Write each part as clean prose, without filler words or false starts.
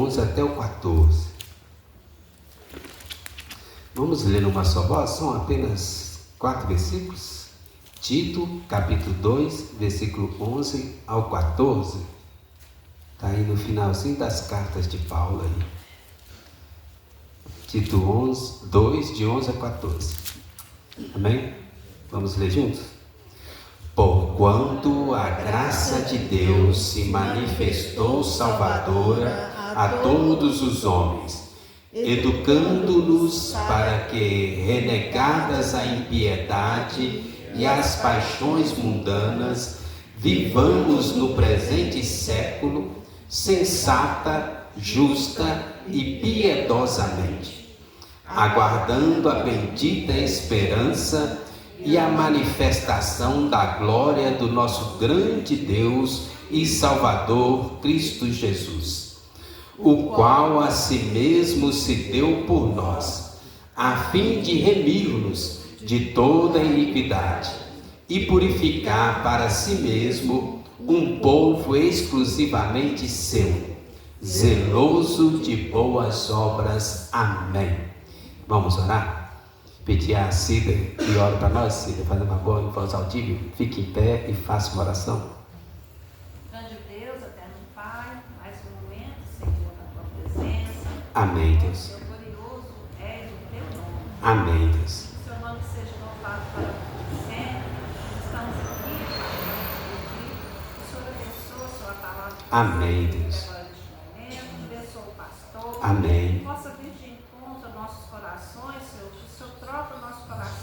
11 até o 14. Vamos ler numa só voz, são apenas 4 versículos. Tito, capítulo 2, versículo 11 ao 14. Está aí no finalzinho das cartas de Paulo aí. Tito 2, de 11 a 14. Amém? Vamos ler juntos? Porquanto a graça de Deus se manifestou salvadora a todos os homens, educando-nos para que, renegadas a impiedade e as paixões mundanas, vivamos no presente século sensata, justa e piedosamente, aguardando a bendita esperança e a manifestação da glória do nosso grande Deus e Salvador Cristo Jesus, o qual a si mesmo se deu por nós, a fim de remir-nos de toda iniquidade e purificar para si mesmo um povo exclusivamente seu, zeloso de boas obras. Amém. Vamos orar? Pedir a Cida que ore para nós. Cida, fazer uma boa em voz audível. Fique em pé e faça uma oração. Grande Deus, eterno Pai, mais um momento, Senhor, na tua presença. Amém, Deus. Senhor, glorioso és o teu nome. Amém, Deus. Que o seu nome seja louvado para sempre. Estamos aqui, Pai, para pedir que o Senhor abençoe a sua palavra. Amém, Deus. Agora neste momento, abençoe o pastor. Amém. Possa vir de encontro aos nossos corações, Senhor, que o Senhor troque o nosso coração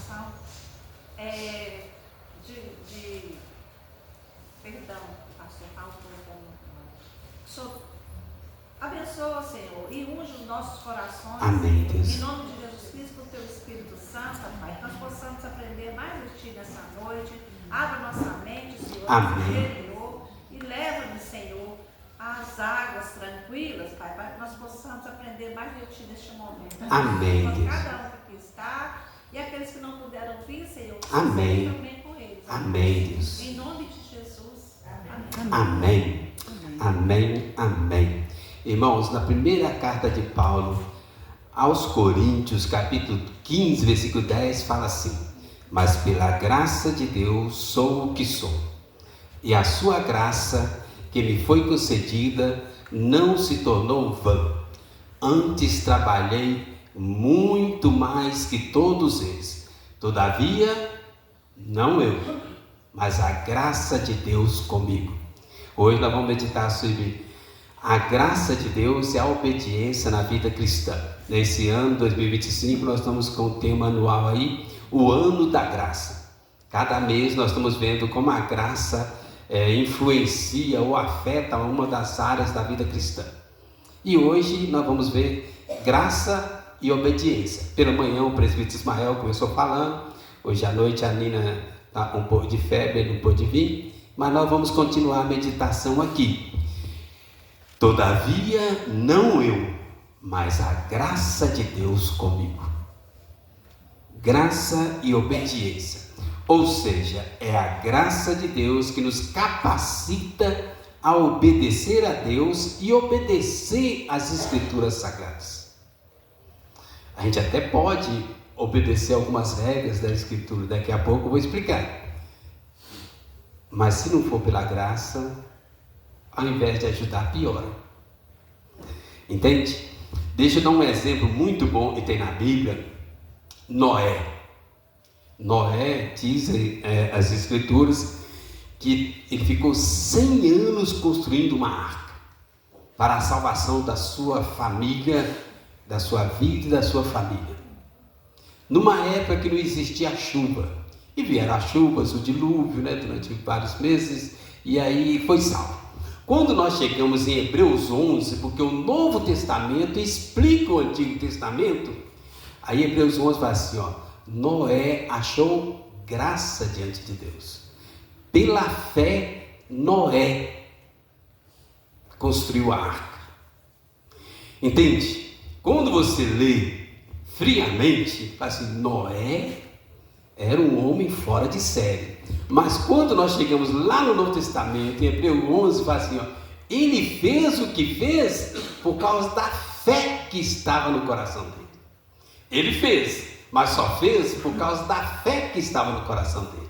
perdão, pastor, o Senhor abençoa, Senhor, e unge os nossos corações. Amém, Deus. Em nome de Jesus Cristo, com o teu Espírito Santo, Pai, que nós possamos aprender mais de ti nessa noite. Abra nossa mente, Senhor, Amém. interior, e leva-nos, Senhor, às águas tranquilas, Pai, para que nós possamos aprender mais de ti neste momento. Amém, Deus. Deus. Cada um que aqui está, e aqueles que não puderam vir, Senhor, que Amém. seja também com eles. Amém, Deus. Em nome de Jesus. Amém. Amém. Amém. Amém. Irmãos, na primeira carta de Paulo aos Coríntios, capítulo 15, versículo 10, fala assim: mas pela graça de Deus sou o que sou, e a sua graça que me foi concedida não se tornou vã. Antes trabalhei muito mais que todos eles. Todavia, não eu, mas a graça de Deus comigo. Hoje nós vamos meditar sobre a graça de Deus e a obediência na vida cristã. Nesse ano 2025 nós estamos com o tema anual aí, o ano da graça. Cada mês nós estamos vendo como a graça influencia ou afeta uma das áreas da vida cristã. E hoje nós vamos ver graça e obediência. Pela manhã o presbítero Ismael começou falando, hoje à noite a Nina está com um pouco de febre, não pôde vir, mas nós vamos continuar a meditação aqui. Todavia, não eu, mas a graça de Deus comigo. Graça e obediência. Ou seja, é a graça de Deus que nos capacita a obedecer a Deus e obedecer às Escrituras Sagradas. A gente até pode obedecer algumas regras da Escritura, daqui a pouco eu vou explicar. Mas se não for pela graça, ao invés de ajudar, piora. Entende? Deixa eu dar um exemplo muito bom que tem na Bíblia. Noé. Noé, dizem as Escrituras, que ele ficou 100 anos construindo uma arca para a salvação da sua família, da sua vida e da sua família. Numa época que não existia chuva, e vieram as chuvas, o dilúvio, durante vários meses, e aí foi salvo. Quando nós chegamos em Hebreus 11, porque o Novo Testamento explica o Antigo Testamento, aí Hebreus 11 vai assim, Noé achou graça diante de Deus. Pela fé, Noé construiu a arca. Entende? Quando você lê friamente, fala assim, Noé era um homem fora de série. Mas quando nós chegamos lá no Novo Testamento, em Hebreus 11, fala assim, ele fez o que fez por causa da fé que estava no coração dele. Ele fez, mas só fez por causa da fé que estava no coração dele.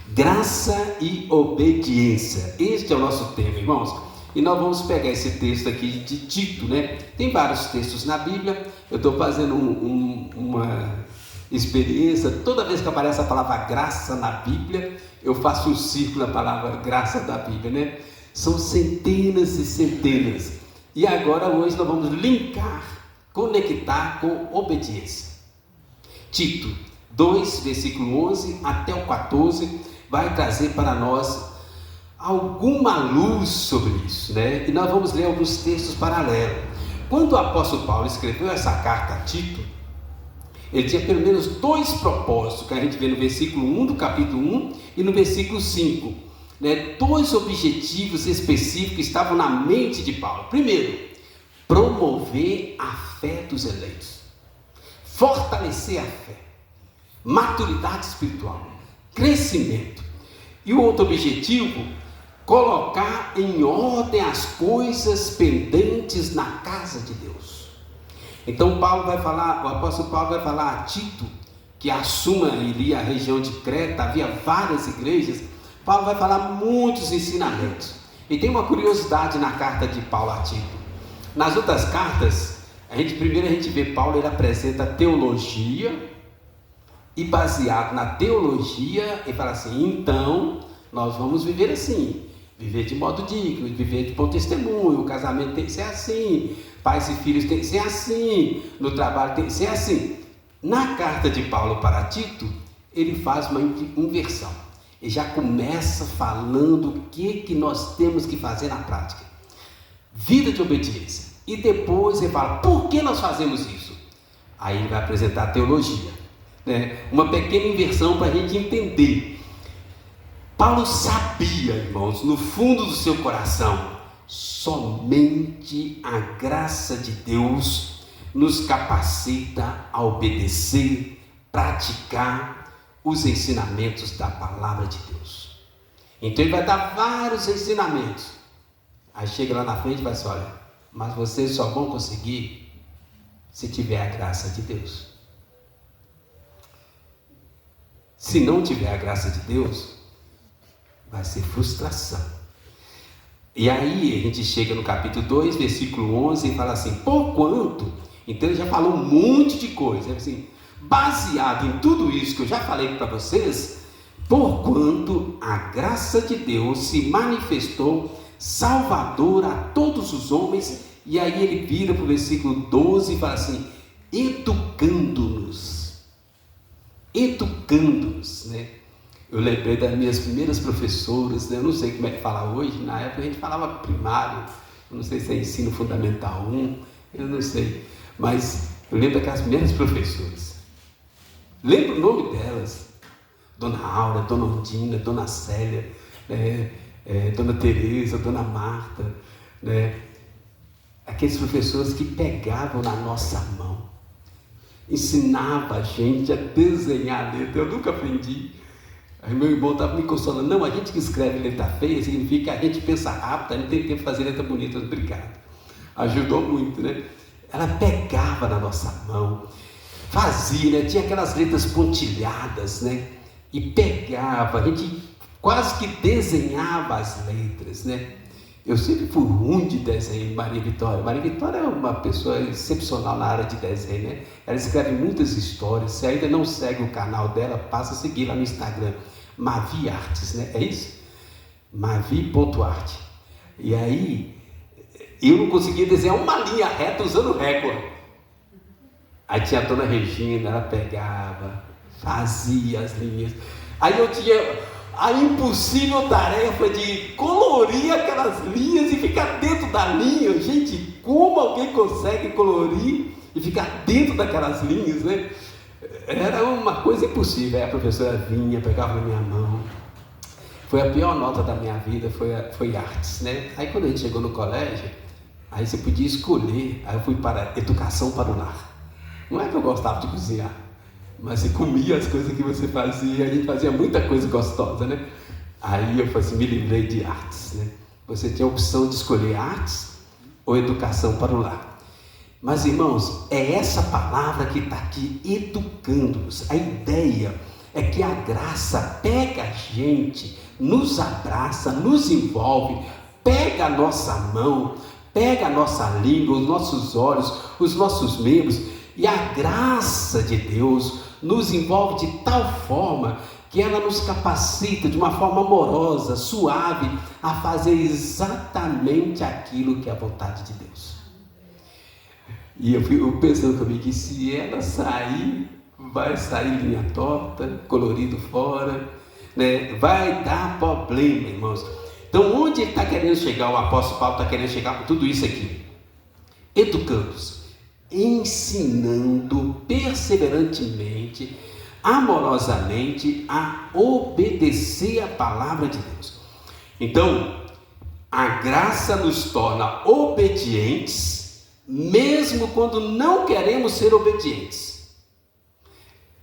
Graça e obediência. Este é o nosso tema, irmãos. E nós vamos pegar esse texto aqui de Tito, né? Tem vários textos na Bíblia. Eu estou fazendo uma experiência. Toda vez que aparece a palavra graça na Bíblia, eu faço um círculo na palavra graça da Bíblia, né? São centenas e centenas. E agora, hoje, nós vamos linkar, conectar com obediência. Tito 2, versículo 11 até o 14, vai trazer para nós alguma luz sobre isso, né? E nós vamos ler alguns textos paralelos. Quando o apóstolo Paulo escreveu essa carta a Tito, ele tinha pelo menos dois propósitos, que a gente vê no versículo 1 do capítulo 1 e no versículo 5, né? Dois objetivos específicos que estavam na mente de Paulo. Primeiro, promover a fé dos eleitos, fortalecer a fé, maturidade espiritual, crescimento. E o outro objetivo, colocar em ordem as coisas pendentes na casa de Deus. Então Paulo vai falar, o apóstolo Paulo vai falar a Tito, que assuma iria a região de Creta, havia várias igrejas. Paulo vai falar muitos ensinamentos. E tem uma curiosidade na carta de Paulo a Tito. Nas outras cartas, primeiro a gente vê Paulo, ele apresenta teologia, e baseado na teologia, ele fala assim: então, nós vamos viver assim, viver de modo digno, viver de bom testemunho, o casamento tem que ser assim, pais e filhos tem que ser assim, no trabalho tem que ser assim. Na carta de Paulo para Tito, ele faz uma inversão, ele já começa falando o que nós temos que fazer na prática, vida de obediência, e depois ele fala, por que nós fazemos isso? Aí ele vai apresentar a teologia, né? Uma pequena inversão para a gente entender. Paulo sabia, irmãos, no fundo do seu coração, somente a graça de Deus nos capacita a obedecer, praticar os ensinamentos da palavra de Deus. Então ele vai dar vários ensinamentos. Aí chega lá na frente e vai assim: olha, mas vocês só vão conseguir se tiver a graça de Deus. Se não tiver a graça de Deus, vai ser frustração. E aí a gente chega no capítulo 2, versículo 11, e fala assim: porquanto, então ele já falou um monte de coisa, assim, baseado em tudo isso que eu já falei para vocês, porquanto a graça de Deus se manifestou salvadora a todos os homens. E aí ele vira para o versículo 12 e fala assim: educando-nos, né? Eu lembrei das minhas primeiras professoras, né? Eu não sei como é que fala hoje, na época a gente falava primário, eu não sei se é ensino fundamental 1, eu não sei, mas eu lembro daquelas primeiras professoras, lembro o nome delas: Dona Aura, Dona Ondina, Dona Célia, Dona Teresa, Dona Marta, né? Aqueles professores que pegavam na nossa mão, ensinava a gente a desenhar a letra. Eu nunca aprendi. Aí meu irmão estava me consolando: não, a gente que escreve letra feia significa que a gente pensa rápido, a gente tem tempo de fazer letra bonita. Obrigado, ajudou muito, né? Ela pegava na nossa mão, fazia, né? Tinha aquelas letras pontilhadas, né? E pegava, a gente quase que desenhava as letras, né? Eu sempre fui ruim de desenho. Maria Vitória é uma pessoa excepcional na área de desenho, né? Ela escreve muitas histórias. Se ainda não segue o canal dela, passa a seguir lá no Instagram, Mavi Artes, né? É isso? Mavi.art. E aí, eu não conseguia desenhar uma linha reta usando régua. Aí tinha a Dona Regina, ela pegava, fazia as linhas. Aí eu tinha a impossível tarefa de colorir aquelas linhas e ficar dentro da linha. Gente, como alguém consegue colorir e ficar dentro daquelas linhas, né? Era uma coisa impossível. Aí a professora vinha, pegava na minha mão. Foi a pior nota da minha vida, foi artes, né? Aí quando a gente chegou no colégio, aí você podia escolher. Aí eu fui para educação para o lar. Não é que eu gostava de cozinhar, mas você comia as coisas que você fazia. A gente fazia muita coisa gostosa, né? Aí eu falei assim, me lembrei de artes, né? Você tinha a opção de escolher artes ou educação para o lar. Mas, irmãos, é essa palavra que está aqui, educando-nos. A ideia é que a graça pega a gente, nos abraça, nos envolve, pega a nossa mão, pega a nossa língua, os nossos olhos, os nossos membros, e a graça de Deus nos envolve de tal forma que ela nos capacita de uma forma amorosa, suave, a fazer exatamente aquilo que é a vontade de Deus. E eu fico pensando comigo que se ela sair, vai sair linha torta, colorido fora, né? Vai dar problema, irmãos. Então, onde ele está querendo chegar, o apóstolo Paulo está querendo chegar com tudo isso aqui? Educando-os, ensinando perseverantemente, amorosamente, a obedecer a palavra de Deus. Então, a graça nos torna obedientes, mesmo quando não queremos ser obedientes.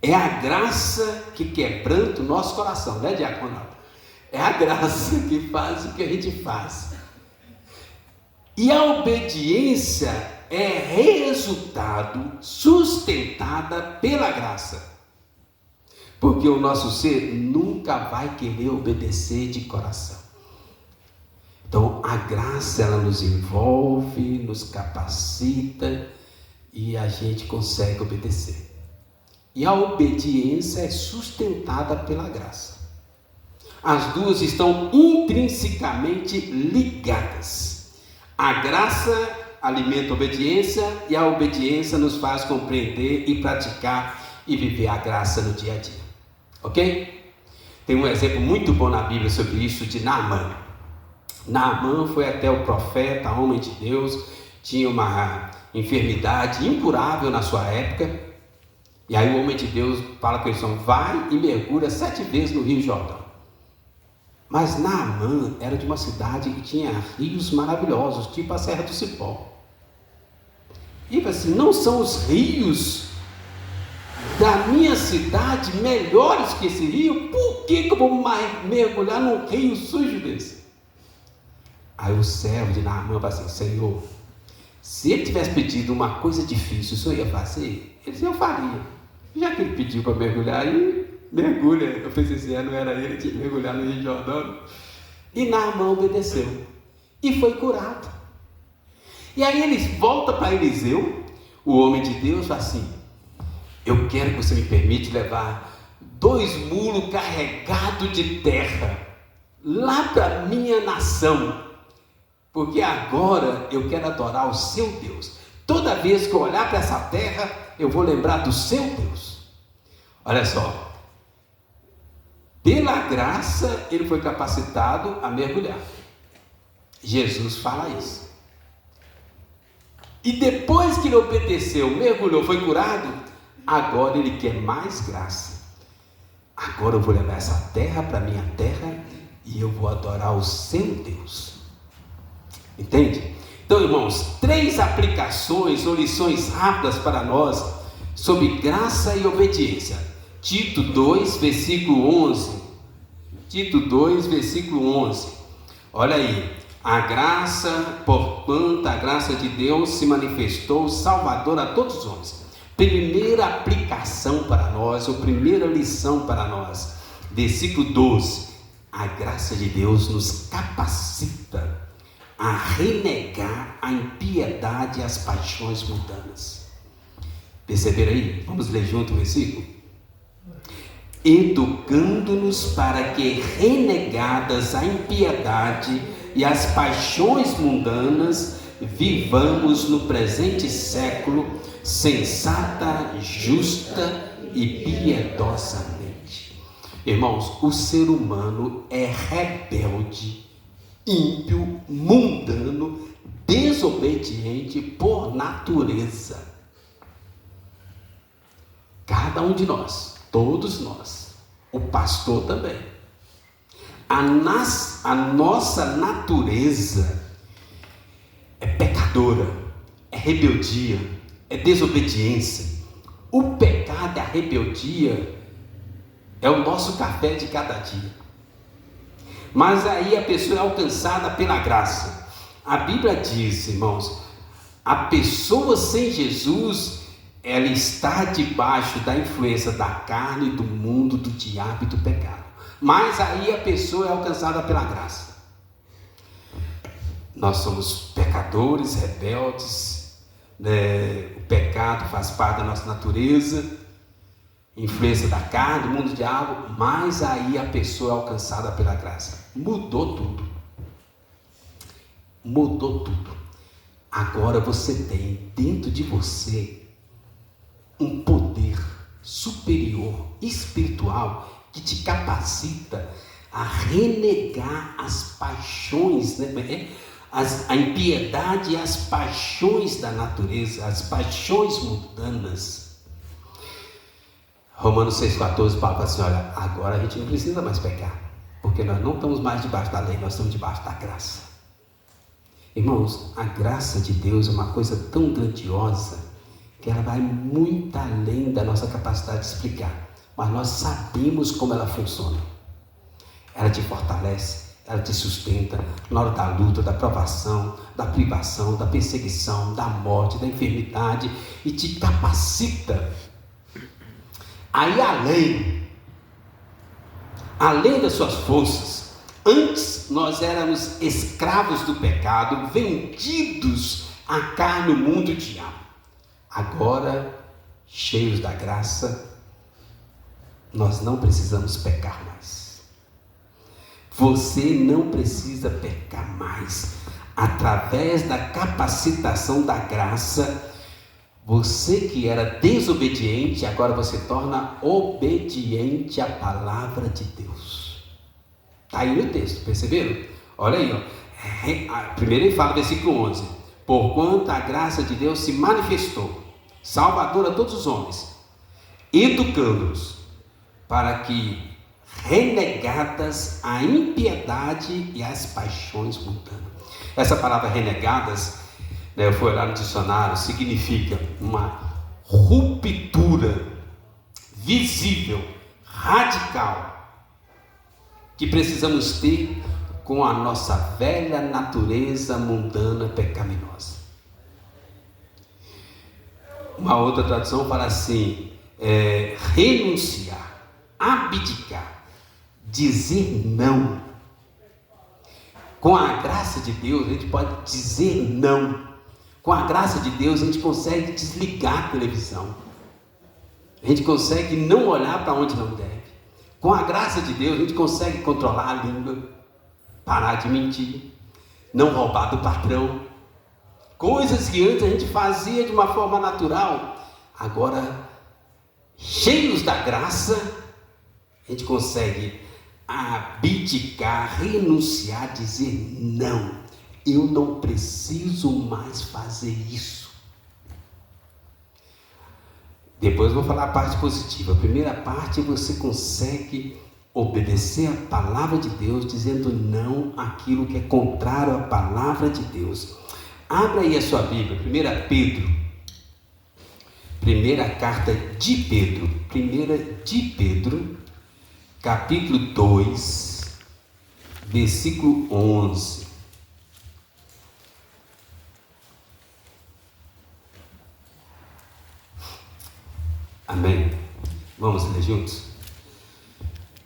É a graça que quebranta o nosso coração, né, diácono? É a graça que faz o que a gente faz. E a obediência é resultado sustentada pela graça. Porque o nosso ser nunca vai querer obedecer de coração. Então a graça, ela nos envolve, nos capacita e a gente consegue obedecer. E a obediência é sustentada pela graça. As duas estão intrinsecamente ligadas. A graça alimenta a obediência e a obediência nos faz compreender e praticar e viver a graça no dia a dia. Ok? Tem um exemplo muito bom na Bíblia sobre isso de Naamã. Naamã foi até o profeta, homem de Deus, tinha uma enfermidade incurável na sua época. E aí o homem de Deus fala com ele, vai e mergulha 7 vezes no Rio Jordão. Mas Naamã era de uma cidade que tinha rios maravilhosos, tipo a Serra do Cipó. E assim, não são os rios da minha cidade melhores que esse rio? Por que eu vou mergulhar num rio sujo desse? Aí o servo de Naamã fala assim, Senhor, se ele tivesse pedido uma coisa difícil, o senhor ia fazer? Ele disse, eu faria. Já que ele pediu para mergulhar, aí mergulha. Eu pensei assim, não era ele que tinha que mergulhar no Rio Jordão. E Naamã obedeceu. E foi curado. E aí ele volta para Eliseu, o homem de Deus, fala assim, eu quero que você me permite levar 2 mulos carregados de terra lá para minha nação, porque agora eu quero adorar o seu Deus. Toda vez que eu olhar para essa terra, eu vou lembrar do seu Deus. Olha só, pela graça ele foi capacitado a mergulhar. Jesus fala isso. E depois que ele obedeceu, mergulhou, foi curado, agora ele quer mais graça. Agora eu vou levar essa terra para minha terra e eu vou adorar o seu Deus. Entende? Então, irmãos, 3 aplicações ou lições rápidas para nós sobre graça e obediência. Tito 2, versículo 11. Tito 2, versículo 11. Olha aí. A graça, porquanto a graça de Deus se manifestou salvadora a todos os homens. Primeira aplicação para nós, ou primeira lição para nós. Versículo 12. A graça de Deus nos capacita a renegar a impiedade e as paixões mundanas. Perceberam aí? Vamos ler junto o versículo? Educando-nos para que, renegadas a impiedade e as paixões mundanas, vivamos no presente século sensata, justa e piedosamente. Irmãos, o ser humano é rebelde, ímpio, mundano, desobediente por natureza. Cada um de nós, todos nós, o pastor também. A nossa natureza é pecadora, é rebeldia, é desobediência. O pecado e a rebeldia é o nosso café de cada dia. Mas aí a pessoa é alcançada pela graça. A Bíblia diz, irmãos, a pessoa sem Jesus, ela está debaixo da influência da carne, do mundo, do diabo e do pecado. Mas aí a pessoa é alcançada pela graça. Nós somos pecadores, rebeldes, né? O pecado faz parte da nossa natureza, influência da carne, do mundo do diabo, mas aí a pessoa é alcançada pela graça. Mudou tudo. Mudou tudo. Agora você tem dentro de você um poder superior, espiritual, que te capacita a renegar as paixões, né? A impiedade e as paixões da natureza, as paixões mundanas. Romanos 6,14 fala assim, olha, agora a gente não precisa mais pecar, porque nós não estamos mais debaixo da lei, nós estamos debaixo da graça. Irmãos, a graça de Deus é uma coisa tão grandiosa, que ela vai muito além da nossa capacidade de explicar, mas nós sabemos como ela funciona. Ela te fortalece, ela te sustenta na hora da luta, da provação, da privação, da perseguição, da morte, da enfermidade, e te capacita a ir além das suas forças. Antes nós éramos escravos do pecado, vendidos à carne, o mundo e o diabo. Agora, cheios da graça, nós não precisamos pecar mais. Você não precisa pecar mais. Através da capacitação da graça, você que era desobediente, agora você torna obediente à palavra de Deus. Está aí no texto, perceberam? Olha aí, ó. Primeiro ele fala, versículo 11: porquanto a graça de Deus se manifestou, salvadora a todos os homens, educando-os para que, renegadas a impiedade e as paixões mundanas. Essa palavra renegadas, eu fui lá no dicionário, significa uma ruptura visível, radical, que precisamos ter com a nossa velha natureza mundana pecaminosa. Uma outra tradução fala assim, renunciar, abdicar, dizer não. Com a graça de Deus a gente pode dizer não. Com a graça de Deus a gente consegue desligar a televisão, a gente consegue não olhar para onde não deve. Com a graça de Deus a gente consegue controlar a língua, parar de mentir, não roubar do patrão. Coisas que antes a gente fazia de uma forma natural, agora, cheios da graça, a gente consegue abdicar, renunciar, dizer não, eu não preciso mais fazer isso. Depois eu vou falar a parte positiva. A primeira parte, você consegue obedecer a palavra de Deus, dizendo não àquilo que é contrário à palavra de Deus. Abra aí a sua Bíblia, 1 Pedro, primeira carta de Pedro, 1 de Pedro, capítulo 2, versículo 11. Amém? Vamos ler juntos?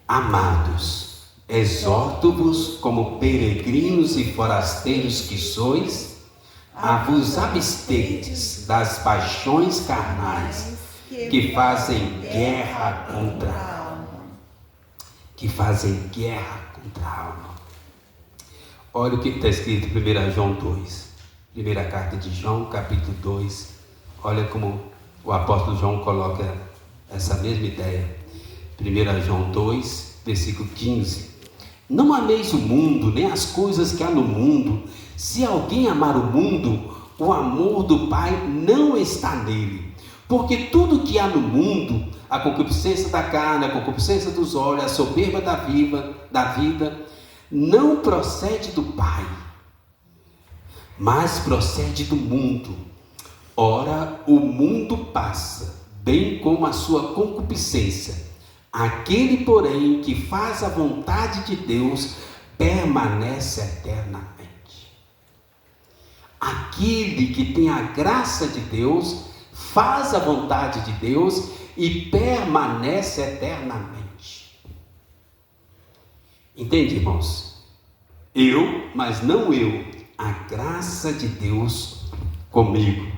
Amados, exorto-vos como peregrinos e forasteiros que sois, a vos absterdes das paixões carnais que fazem guerra contra a alma. Que fazem guerra contra a alma. Olha o que está escrito em 1 João 2. Primeira carta de João, capítulo 2. Olha como o apóstolo João coloca essa mesma ideia. 1 João 2, versículo 15. Não ameis o mundo, nem as coisas que há no mundo. Se alguém amar o mundo, o amor do Pai não está nele. Porque tudo que há no mundo, a concupiscência da carne, a concupiscência dos olhos, a soberba da vida, não procede do Pai, mas procede do mundo. Ora, o mundo passa, bem como a sua concupiscência. Aquele, porém, que faz a vontade de Deus, permanece eternamente. aquele que tem a graça de Deus, faz a vontade de Deus e permanece eternamente. Entende, irmãos? Mas não eu, a graça de Deus comigo.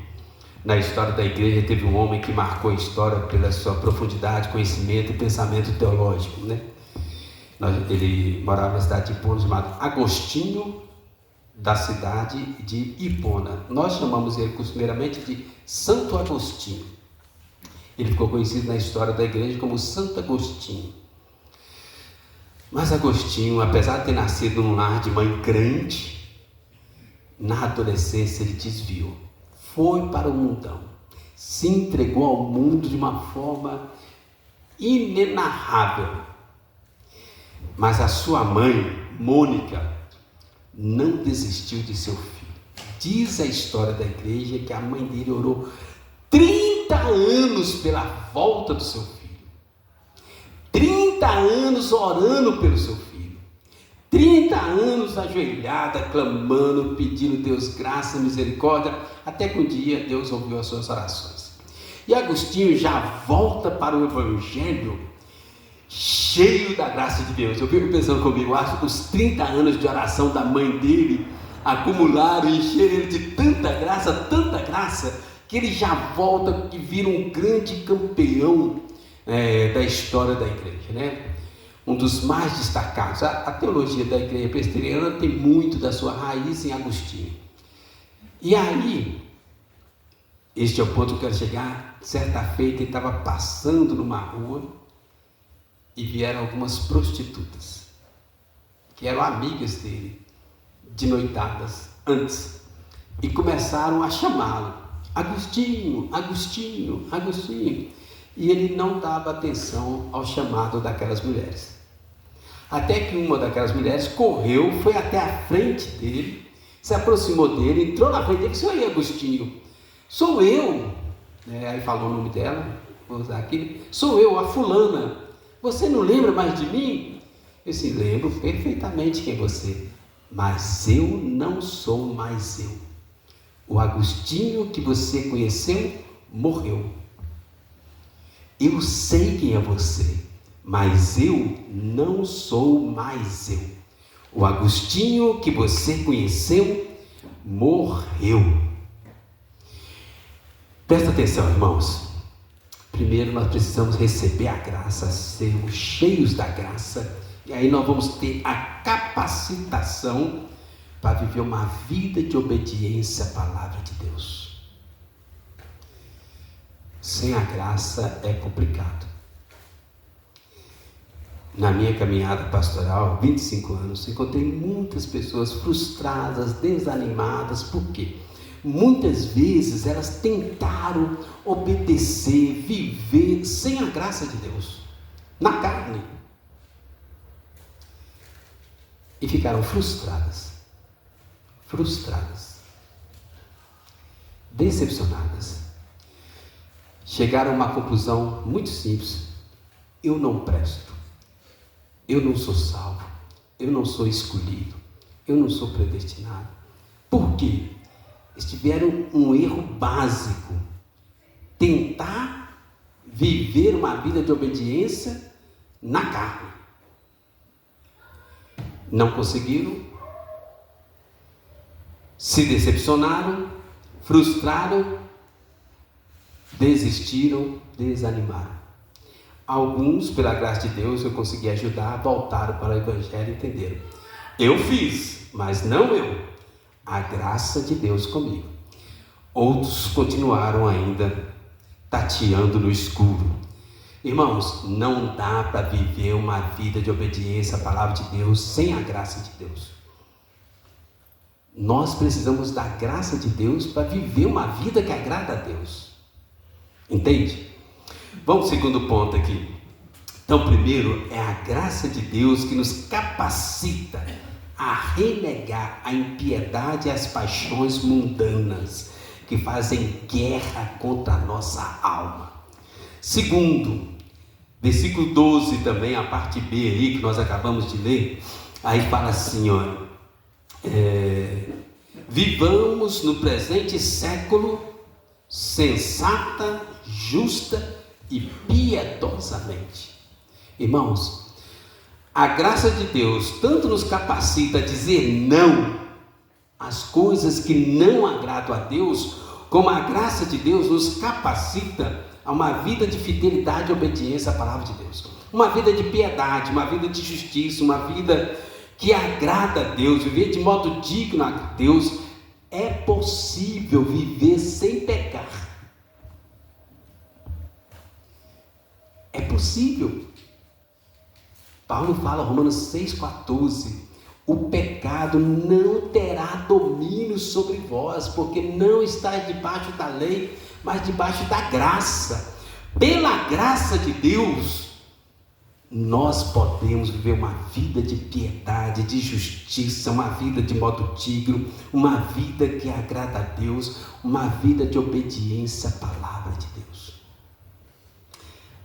Na história da igreja teve um homem que marcou a história pela sua profundidade, conhecimento e pensamento teológico, né? Ele morava na cidade de Hipona, chamado Agostinho, da cidade de Hipona. Nós chamamos ele costumeiramente de Santo Agostinho. Ele ficou conhecido na história da igreja como Santo Agostinho. Mas Agostinho, apesar de ter nascido num lar de mãe crente, na adolescência ele desviou, foi para o mundão, se entregou ao mundo de uma forma inenarrável. Mas a sua mãe, Mônica, não desistiu de seu filho. Diz a história da igreja que a mãe dele orou 30 anos pela volta do seu filho. 30 anos orando pelo seu filho. 30 anos ajoelhada, clamando, pedindo Deus graça e misericórdia, até que um dia Deus ouviu as suas orações. E Agostinho já volta para o Evangelho cheio da graça de Deus. Eu fico pensando comigo, acho que os 30 anos de oração da mãe dele acumularam e encheram ele de tanta graça, que ele já volta e vira um grande campeão da história da igreja, né? Um dos mais destacados. A teologia da igreja presbiteriana tem muito da sua raiz em Agostinho. E aí, este é o ponto que eu quero chegar. Certa feita ele estava passando numa rua e vieram algumas prostitutas, que eram amigas dele, de noitadas antes, e começaram a chamá-lo: Agostinho, Agostinho, Agostinho. E ele não dava atenção ao chamado daquelas mulheres. Até que uma daquelas mulheres correu, foi até a frente dele, se aproximou dele, entrou na frente dele e disse: oi, Agostinho, sou eu. Aí falou o nome dela, vou usar aqui: sou eu, a fulana. Você não lembra mais de mim? Eu disse: lembro perfeitamente quem é você, mas eu não sou mais eu. O Agostinho que você conheceu morreu. Eu sei quem é você, mas eu não sou mais eu. O Agostinho que você conheceu morreu. Presta atenção, irmãos. Primeiro nós precisamos receber a graça, sermos cheios da graça, e aí nós vamos ter a capacitação para viver uma vida de obediência à palavra de Deus. Sem a graça é complicado. Na minha caminhada pastoral, 25 anos, encontrei muitas pessoas frustradas, desanimadas. Por quê? Muitas vezes elas tentaram obedecer, viver sem a graça de Deus, na carne, e ficaram frustradas, decepcionadas. Chegaram a uma conclusão muito simples: eu não presto, eu não sou salvo, eu não sou escolhido, eu não sou predestinado. Por quê? Eles tiveram um erro básico: tentar viver uma vida de obediência na carne. Não conseguiram, se decepcionaram, frustraram, desistiram, desanimaram. Alguns, pela graça de Deus, eu consegui ajudar, voltaram para o Evangelho e entenderam: eu fiz, mas não eu, a graça de Deus comigo. Outros continuaram ainda tateando no escuro. Irmãos, não dá para viver uma vida de obediência à palavra de Deus sem a graça de Deus. Nós precisamos da graça de Deus para viver uma vida que agrada a Deus. Entende? Vamos ao segundo ponto aqui. Então, primeiro, é a graça de Deus que nos capacita a renegar a impiedade e as paixões mundanas que fazem guerra contra a nossa alma. Segundo, versículo 12 também, a parte B aí que nós acabamos de ler, aí fala assim, ó, vivamos no presente século sensata, justa e piedosamente. Irmãos, a graça de Deus tanto nos capacita a dizer não às coisas que não agradam a Deus, como a graça de Deus nos capacita a uma vida de fidelidade e obediência à palavra de Deus. Uma vida de piedade, uma vida de justiça, uma vida que agrada a Deus, viver de modo digno a Deus. É possível viver sem pecar. É possível. Paulo fala, Romanos 6,14, o pecado não terá domínio sobre vós, porque não estáis debaixo da lei, mas debaixo da graça. Pela graça de Deus, nós podemos viver uma vida de piedade, de justiça, uma vida de modo digno, uma vida que agrada a Deus, uma vida de obediência à palavra de Deus.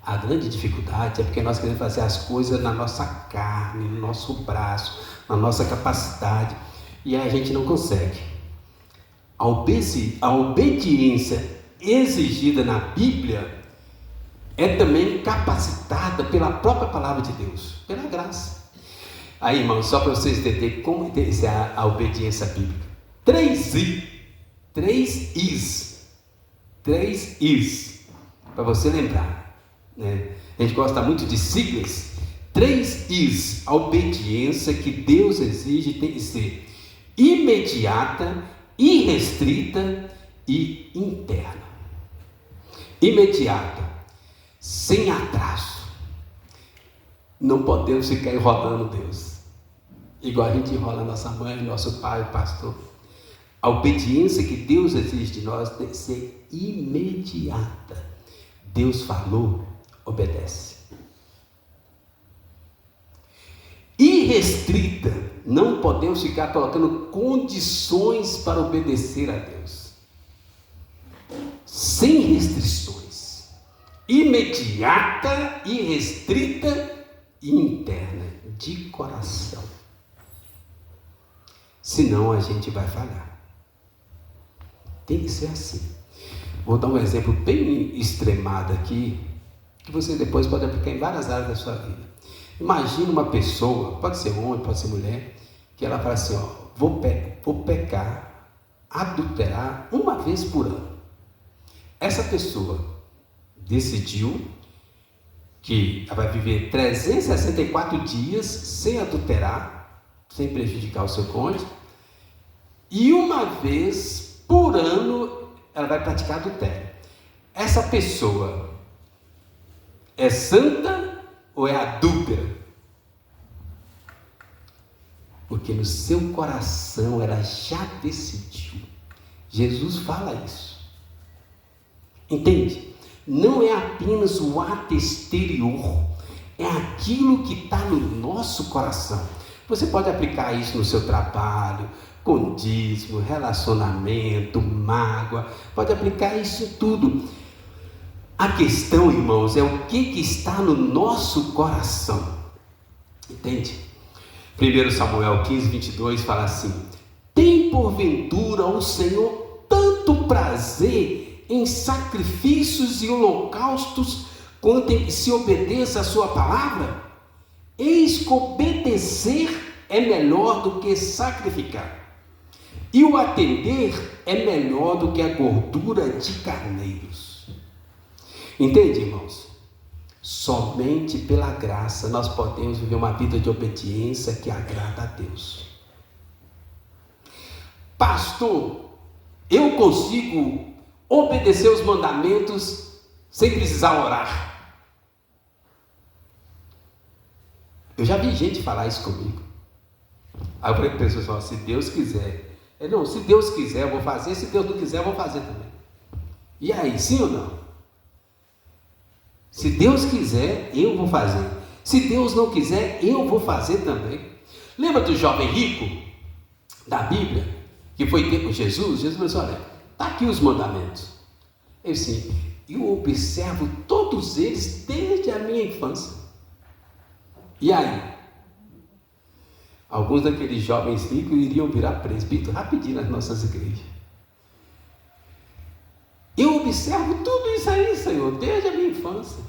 A grande dificuldade é porque nós queremos fazer as coisas na nossa carne, no nosso braço, na nossa capacidade, e aí a gente não consegue. A obediência exigida na Bíblia é também capacitada pela própria palavra de Deus, pela graça. Aí, irmãos, só para vocês entenderem como é a obediência bíblica. 3 Is, para você lembrar, né? A gente gosta muito de siglas. 3 Is, a obediência que Deus exige tem que ser imediata, irrestrita e interna. Imediata, sem atraso. Não podemos ficar enrolando Deus, igual a gente enrola nossa mãe, nosso pai, o pastor. A obediência que Deus exige de nós tem que ser imediata. Deus falou, obedece. Irrestrita, não podemos ficar colocando condições para obedecer a Deus. Sem restrições. Imediata, irrestrita e interna, de coração. Senão a gente vai falhar. Tem que ser assim. Vou dar um exemplo bem extremado aqui, que você depois pode aplicar em várias áreas da sua vida. Imagina uma pessoa, pode ser homem, pode ser mulher, que ela fala assim, ó, vou pecar, adulterar uma vez por ano. Essa pessoa decidiu que ela vai viver 364 dias sem adulterar, sem prejudicar o seu cônjuge, e uma vez por ano ela vai praticar adultério. Essa pessoa é santa ou é adúltera? Porque no seu coração ela já decidiu. Jesus fala isso. Entende? Não é apenas o ato exterior, é aquilo que está no nosso coração. Você pode aplicar isso no seu trabalho, com dízimo, relacionamento, mágoa, pode aplicar isso em tudo. A questão, irmãos, é o que está no nosso coração. Entende? 1 Samuel 15, 22 fala assim: tem porventura o Senhor tanto prazer em sacrifícios e holocaustos, quanto em que se obedeça a sua palavra? Eis que obedecer é melhor do que sacrificar, e o atender é melhor do que a gordura de carneiros. Entende, irmãos? Somente pela graça nós podemos viver uma vida de obediência que agrada a Deus. Pastor, eu consigo obedecer os mandamentos sem precisar orar? Eu já vi gente falar isso comigo. Aí eu falei para a pessoa, se Deus quiser. Não, se Deus quiser eu vou fazer, se Deus não quiser eu vou fazer também. E aí, sim ou não? Se Deus quiser, eu vou fazer. Se Deus não quiser, eu vou fazer também. Lembra do jovem rico da Bíblia, que foi ter com Jesus? Jesus falou assim, olha, está aqui os mandamentos. Eu disse, eu observo todos eles desde a minha infância. E aí? Alguns daqueles jovens ricos iriam virar presbítero rapidinho nas nossas igrejas. Eu observo tudo isso aí, Senhor, desde a minha infância.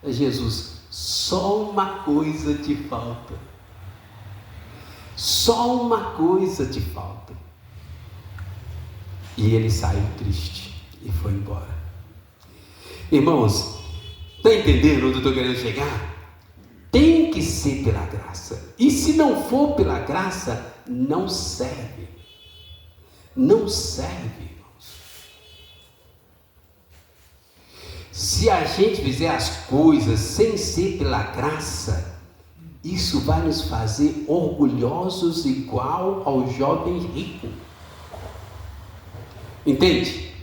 Jesus, só uma coisa te falta. Só uma coisa te falta. E ele saiu triste e foi embora. Irmãos, está entendendo onde eu estou querendo chegar? Tem que ser pela graça. E se não for pela graça, não serve. Não serve, irmãos. Se a gente fizer as coisas sem ser pela graça, isso vai nos fazer orgulhosos igual ao jovem rico. Entende?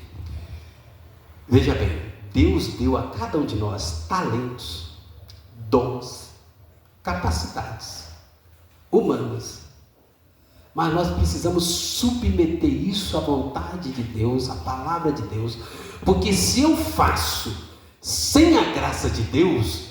Veja bem, Deus deu a cada um de nós talentos, dons, capacidades humanas, mas nós precisamos submeter isso à vontade de Deus, à palavra de Deus, porque se eu faço sem a graça de Deus,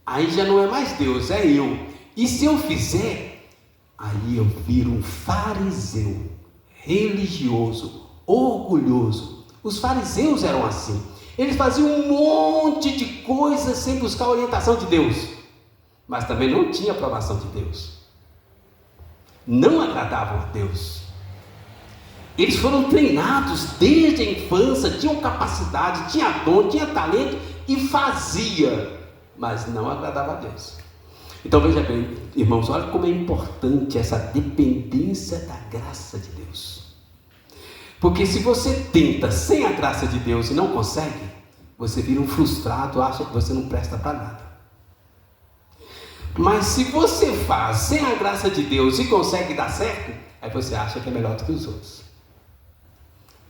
aí já não é mais Deus, é eu. E se eu fizer, aí eu viro um fariseu, religioso, orgulhoso. Os fariseus eram assim. Eles faziam um monte de coisas sem buscar a orientação de Deus, mas também não tinha aprovação de Deus, não agradavam a Deus. Eles foram treinados desde a infância, tinham capacidade, tinha dom, tinha talento e fazia, mas não agradava a Deus. Então veja bem, irmãos, olha como é importante essa dependência da graça de Deus. Porque se você tenta sem a graça de Deus e não consegue, você vira um frustrado, acha que você não presta para nada. Mas se você faz sem a graça de Deus e consegue dar certo, aí você acha que é melhor do que os outros.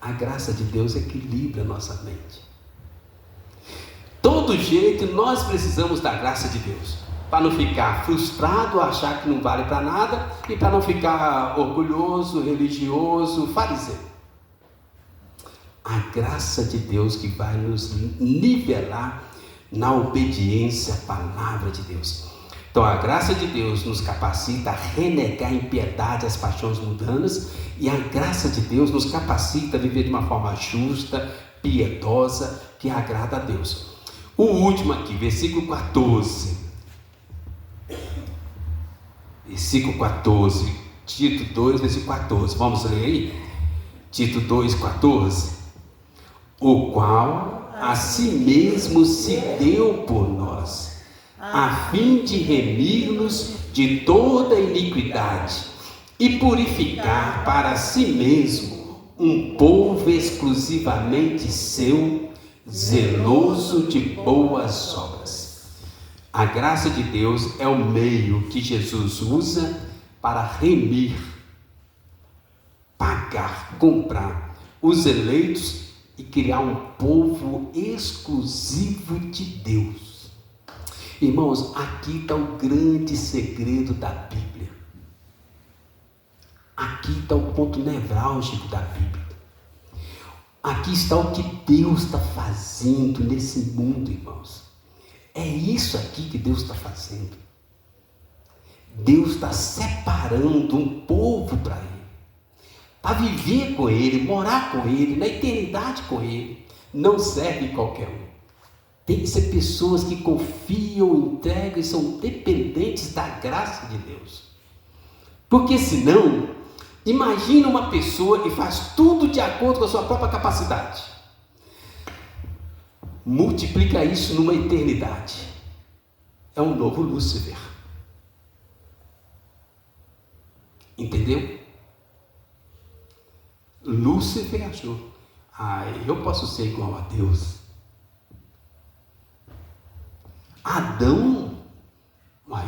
A graça de Deus equilibra a nossa mente. Todo jeito nós precisamos da graça de Deus, para não ficar frustrado, achar que não vale para nada, e para não ficar orgulhoso, religioso, fariseu. A graça de Deus que vai nos nivelar na obediência à palavra de Deus. Então a graça de Deus nos capacita a renegar a impiedade, as paixões mundanas, e a graça de Deus nos capacita a viver de uma forma justa, piedosa, que agrada a Deus. O último aqui, versículo 14. Versículo 14, Tito 2, versículo 14. Vamos ler aí? Tito 2, 14. O qual a si mesmo se deu por nós, a fim de remir-nos de toda iniquidade e purificar para si mesmo um povo exclusivamente seu, zeloso de boas obras. A graça de Deus é o meio que Jesus usa para remir, pagar, comprar os eleitos e criar um povo exclusivo de Deus. Irmãos, aqui está o grande segredo da Bíblia. Aqui está o ponto nevrálgico da Bíblia. Aqui está o que Deus está fazendo nesse mundo, irmãos. É isso aqui que Deus está fazendo. Deus está separando um povo para Ele, para viver com Ele, morar com Ele, na eternidade com Ele. Não serve qualquer um. Tem que ser pessoas que confiam, entregam e são dependentes da graça de Deus. Porque senão, imagina uma pessoa que faz tudo de acordo com a sua própria capacidade. Multiplica isso numa eternidade. É um novo Lúcifer. Entendeu? Lúcifer achou: eu posso ser igual a Deus. Adão,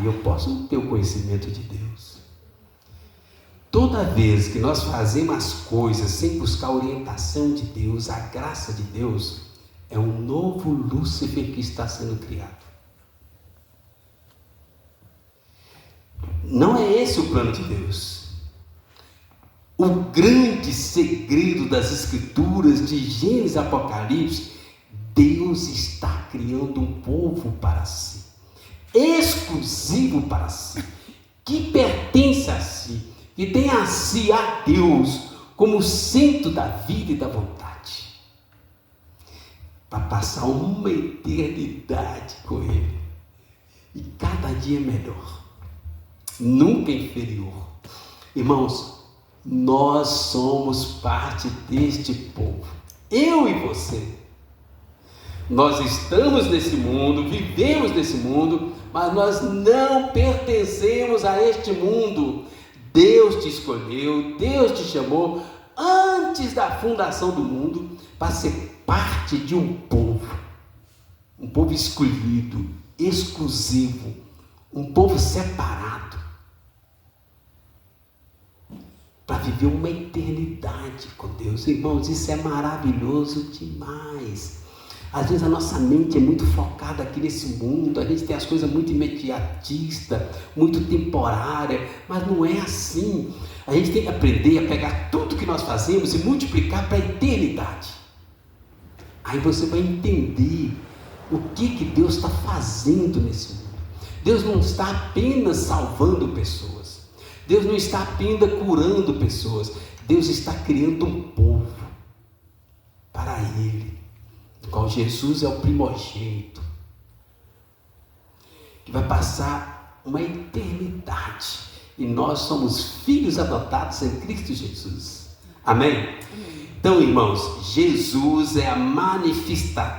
eu posso ter o conhecimento de Deus. Toda vez que nós fazemos as coisas sem buscar a orientação de Deus, a graça de Deus, é um novo Lúcifer que está sendo criado. Não é esse o plano de Deus. O grande segredo das Escrituras, de Gênesis e Apocalipse, Deus está criando um povo para si, exclusivo para si, que pertence a si, que tem a si, a Deus, como centro da vida e da vontade, para passar uma eternidade com Ele, e cada dia melhor, nunca inferior. Irmãos, nós somos parte deste povo, eu e você. Nós estamos nesse mundo, vivemos nesse mundo, mas nós não pertencemos a este mundo. Deus te escolheu, Deus te chamou antes da fundação do mundo para ser parte de um povo escolhido, exclusivo, um povo separado, para viver uma eternidade com Deus. Irmãos, isso é maravilhoso demais. Às vezes a nossa mente é muito focada aqui nesse mundo, a gente tem as coisas muito imediatistas, muito temporárias, mas não é assim. A gente tem que aprender a pegar tudo que nós fazemos e multiplicar para a eternidade. Aí você vai entender o que Deus está fazendo nesse mundo. Deus não está apenas salvando pessoas, Deus não está apenas curando pessoas, Deus está criando um povo para Ele, qual Jesus é o primogênito, que vai passar uma eternidade, e nós somos filhos adotados em Cristo Jesus. Amém? Então, irmãos, Jesus é a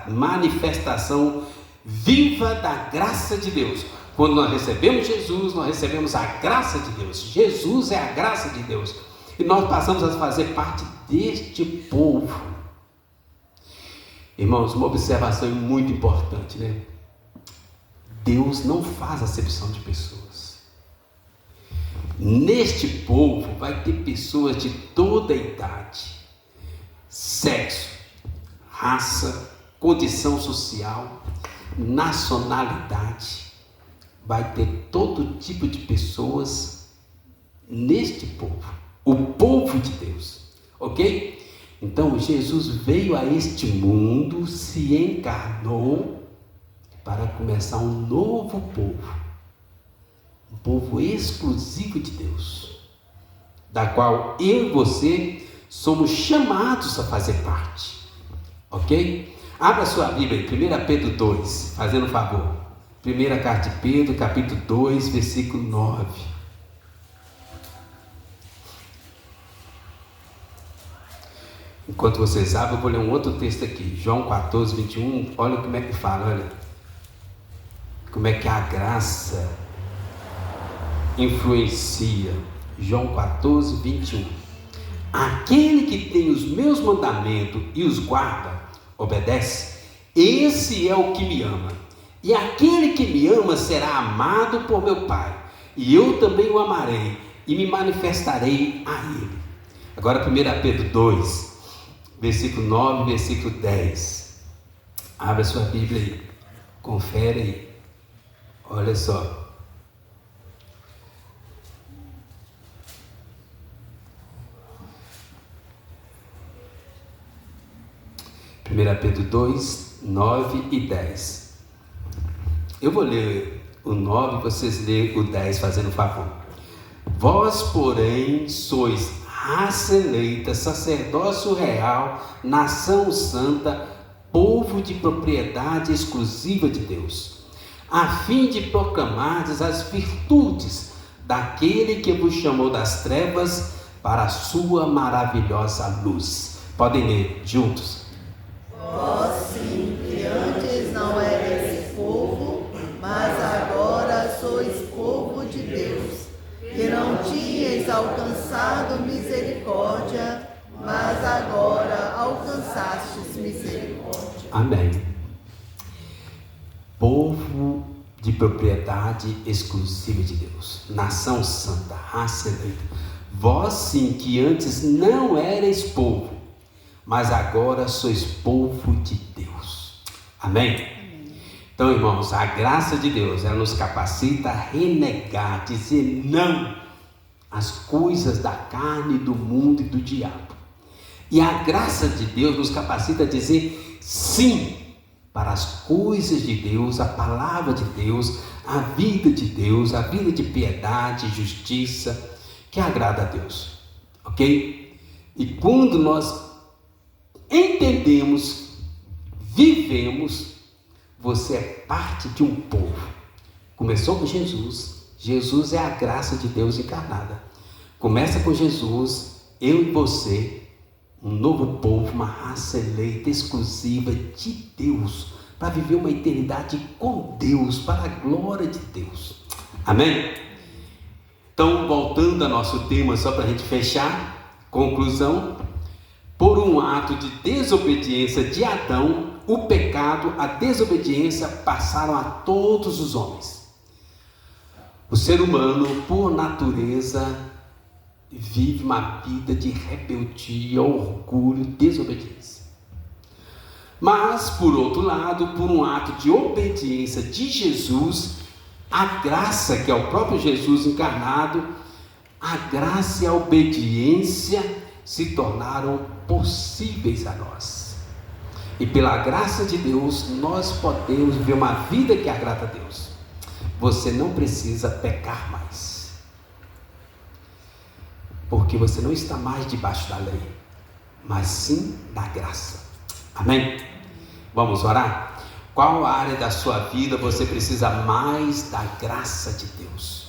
manifestação viva da graça de Deus. Quando nós recebemos Jesus, nós recebemos a graça de Deus. Jesus é a graça de Deus, e nós passamos a fazer parte deste povo. Irmãos, uma observação muito importante, né? Deus não faz acepção de pessoas. Neste povo vai ter pessoas de toda idade, sexo, raça, condição social, nacionalidade. Vai ter todo tipo de pessoas neste povo, o povo de Deus, ok? Então Jesus veio a este mundo, se encarnou para começar um novo povo, um povo exclusivo de Deus, da qual eu e você somos chamados a fazer parte, ok? Abra sua Bíblia em 1 Pedro 2, fazendo um favor. Primeira carta de Pedro, capítulo 2, versículo 9. Enquanto vocês abrem, eu vou ler um outro texto aqui, João 14, 21, olha como é que fala, olha, como é que a graça influencia. João 14, 21, aquele que tem os meus mandamentos e os guarda, obedece, esse é o que me ama, e aquele que me ama será amado por meu Pai, e eu também o amarei, e me manifestarei a ele. Agora 1 Pedro 2, versículo 9, versículo 10. Abre a sua Bíblia aí, confere aí, olha só. Pedro 2, 9 e 10. Eu vou ler o 9, vocês lêem o 10, fazendo favor. Vós, porém, sois raça eleita, sacerdócio real, nação santa, povo de propriedade exclusiva de Deus, a fim de proclamardes as virtudes daquele que vos chamou das trevas para a sua maravilhosa luz. Podem ler juntos. Vós sim, que antes não erais povo, mas agora sois povo de Deus, que não tinhais alcançado misericórdia, mas agora alcançastes misericórdia. Amém. Povo de propriedade exclusiva de Deus, nação santa, raça eleita. Vós sim, que antes não erais povo, mas agora sois povo de Deus. Amém? Amém? Então, irmãos, a graça de Deus, ela nos capacita a renegar, dizer não às coisas da carne, do mundo e do diabo. E a graça de Deus nos capacita a dizer sim para as coisas de Deus, a palavra de Deus, a vida de Deus, a vida de piedade e justiça, que agrada a Deus, ok? E quando nós entendemos, vivemos, você é parte de um povo. Começou com Jesus. Jesus é a graça de Deus encarnada. Começa com Jesus, eu e você, um novo povo, uma raça eleita, exclusiva de Deus, para viver uma eternidade com Deus, para a glória de Deus. Amém? Então, voltando ao nosso tema, só para a gente fechar, conclusão: por um ato de desobediência de Adão, o pecado, a desobediência passaram a todos os homens. O ser humano, por natureza, vive uma vida de rebeldia, orgulho, desobediência. Mas, por outro lado, por um ato de obediência de Jesus, a graça, que é o próprio Jesus encarnado, a graça e a obediência se tornaram possíveis a nós. E pela graça de Deus, nós podemos viver uma vida que agrada a Deus. Você não precisa pecar mais, porque você não está mais debaixo da lei, mas sim da graça. Amém? Vamos orar? Qual área da sua vida você precisa mais da graça de Deus?